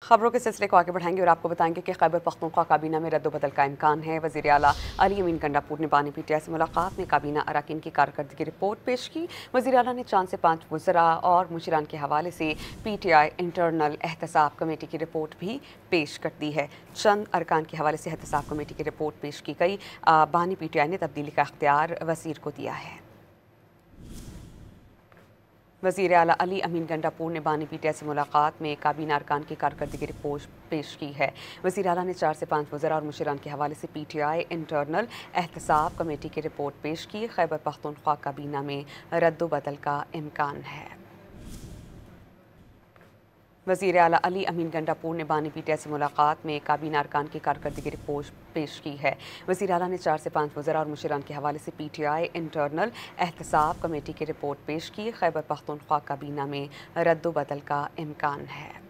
खबरों के सिलसिले को आगे बढ़ाएंगे और आपको बताएंगे कि खैबर पख्तूनख्वा काबीना में रद्दोबदल का इम्कान है। वज़ीर आला अली अमीन गंडापुर ने बानी पीटीआई से मुलाकात में काबीना अरकान की कारकर्दगी की रिपोर्ट पेश की। वज़ीर आला ने 4 से 5 वज़रा और मुशीरान के हवाले से पीटीआई इंटरनल एहतसाब कमेटी की रिपोर्ट भी पेश कर दी है। चंद अरकान के हवाले से एहतसाब कमेटी की रिपोर्ट पेश की गई। बानी पीटीआई ने तब्दीली का इख्तियार वज़ीर को दिया है। वज़ीर आला अली अमीन गंडापुर ने बानी पीटीआई से मुलाकात में काबीना अरकान की कारकर्दगी की रिपोर्ट पेश की है। वज़ीर आला ने 4 से 5 वज़रा और मुशीरान के हवाले से पीटीआई इंटरनल एहतसाब कमेटी की रिपोर्ट पेश की। खैबर पख्तूनख्वा काबीना में रद्दोबदल का इम्कान है। वज़ीर आला अली अमीन गंडापुर ने बानी पीटीआई से मुलाकात में काबीना अरकान की कारकर्दगी की रिपोर्ट पेश की है। वज़ीर आला ने 4 से 5 वज़रा और मुशीरान के हवाले से पीटीआई इंटरनल एहतसाब कमेटी की रिपोर्ट पेश की। खैबर पख्तूनख्वा काबीना में रद्दोबदल का इम्कान है।